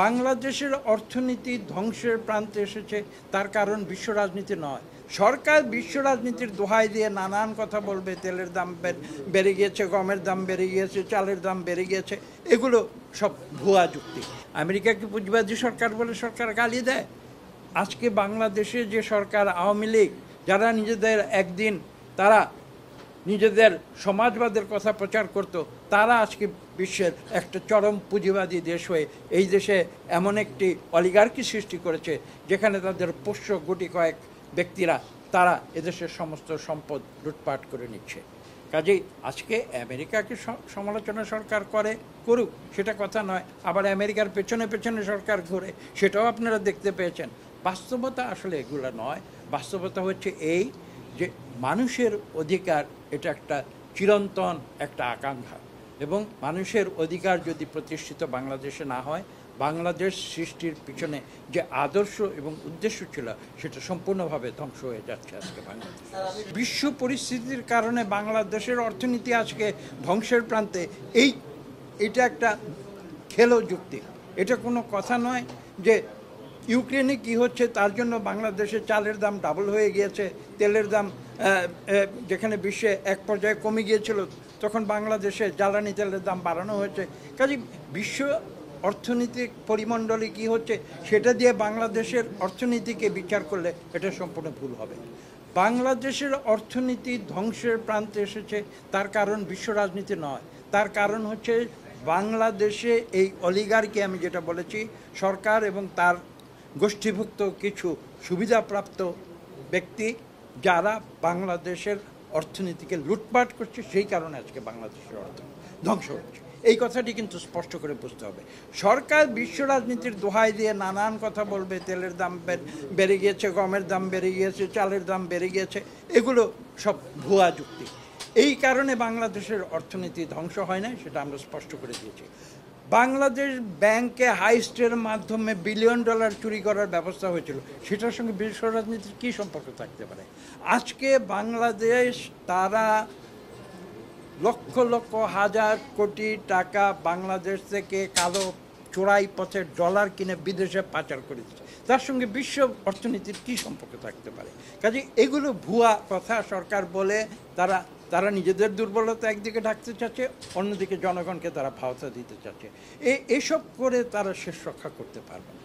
বাংলাদেশের অর্থনীতি ধ্বংসের প্রান্তে এসেছে, তার কারণ বিশ্ব রাজনীতি নয়। সরকার বিশ্ব রাজনীতির দোহাই দিয়ে নানান কথা বলবে, তেলের দাম বেড়ে গিয়েছে, গমের দাম বেড়ে গিয়েছে, চালের দাম বেড়ে গিয়েছে, এগুলো সব ভুয়া যুক্তি। আমেরিকাকে পুঁজিবাদী সরকার বলে সরকার গালি দেয়। আজকে বাংলাদেশে যে সরকার, আওয়ামী লীগ, যারা নিজেদের একদিন তারা নিজেদের সমাজবাদের কথা প্রচার করত, তারা আজকে বিশ্বের একটা চরম পুঁজিবাদী দেশ হয়ে এই দেশে এমন একটি অলিগার্কি সৃষ্টি করেছে যেখানে তাদের পোষ্য গুটি কয়েক ব্যক্তিরা তারা এদেশের সমস্ত সম্পদ লুটপাট করে নিচ্ছে। কাজেই আজকে আমেরিকাকে সমালোচনা সরকার করুক, সেটা কথা নয়। আবার আমেরিকার পেছনে পেছনে সরকার ঘুরে, সেটাও আপনারা দেখতে পেয়েছেন। বাস্তবতা আসলে এগুলো নয়। বাস্তবতা হচ্ছে এই যে মানুষের অধিকার এটা একটা চিরন্তন একটা আকাঙ্ক্ষা, এবং মানুষের অধিকার যদি প্রতিষ্ঠিত বাংলাদেশে না হয়, বাংলাদেশ সৃষ্টির পিছনে যে আদর্শ এবং উদ্দেশ্য ছিল সেটা সম্পূর্ণভাবে ধ্বংস হয়ে যাচ্ছে আজকে বাংলাদেশ। বিশ্ব পরিস্থিতির কারণে বাংলাদেশের অর্থনীতি আজকে ধ্বংসের প্রান্তে, এটা একটা খেলো যুক্তি। এটা কোনো কথা নয় যে ইউক্রেনে কি হচ্ছে তার জন্য বাংলাদেশে চালের দাম ডাবল হয়ে গিয়েছে, তেলের দাম যেখানে বিশ্বে এক পর্যায়ে কমে গিয়েছিল তখন বাংলাদেশে জ্বালানি তেলের দাম বাড়ানো হয়েছে। কাজে বিশ্ব অর্থনৈতিক পরিমণ্ডলে কি হচ্ছে সেটা দিয়ে বাংলাদেশের অর্থনীতিকে বিচার করলে এটা সম্পূর্ণ ভুল হবে। বাংলাদেশের অর্থনীতি ধ্বংসের প্রান্তে এসেছে, তার কারণ বিশ্ব রাজনীতি নয়। তার কারণ হচ্ছে বাংলাদেশে এই অলিগার্কি, আমি যেটা বলেছি, সরকার এবং তার গোষ্ঠীভুক্ত কিছু সুবিধাপ্রাপ্ত ব্যক্তি যারা বাংলাদেশের অর্থনীতিকে লুটপাট করছে, সেই কারণে আজকে বাংলাদেশের অর্থনীতি ধ্বংস হচ্ছে। এই কথাটি কিন্তু স্পষ্ট করে বুঝতে হবে। সরকার বিশ্ব রাজনীতির দোহাই দিয়ে নানান কথা বলবে, তেলের দাম বেড়ে গিয়েছে, গমের দাম বেড়ে গিয়েছে, চালের দাম বেড়ে গিয়েছে, এগুলো সব ভুয়া যুক্তি। এই কারণে বাংলাদেশের অর্থনীতি ধ্বংস হয় না, সেটা আমরা স্পষ্ট করে দিয়েছি। বাংলাদেশ ব্যাংকে হাইস্টের মাধ্যমে $1 বিলিয়ন চুরি করার ব্যবস্থা হয়েছিল, সেটার সঙ্গে বিশ্ব রাজনীতির কী সম্পর্ক থাকতে পারে? আজকে বাংলাদেশ তারা লক্ষ লক্ষ হাজার কোটি টাকা বাংলাদেশ থেকে কালো চোরাই পথে ডলার কিনে বিদেশে পাচার করে দিচ্ছে, তার সঙ্গে বিশ্ব অর্থনীতির কী সম্পর্ক থাকতে পারে? কাজে এগুলো ভুয়া কথা সরকার বলে তারা নিজেদের দুর্বলতা একদিকে ঢাকতে চাচ্ছে, অন্যদিকে জনগণকে তারা ভাওতা দিতে চাচ্ছে। এসব করে তারা শেষ রক্ষা করতে পারবে না।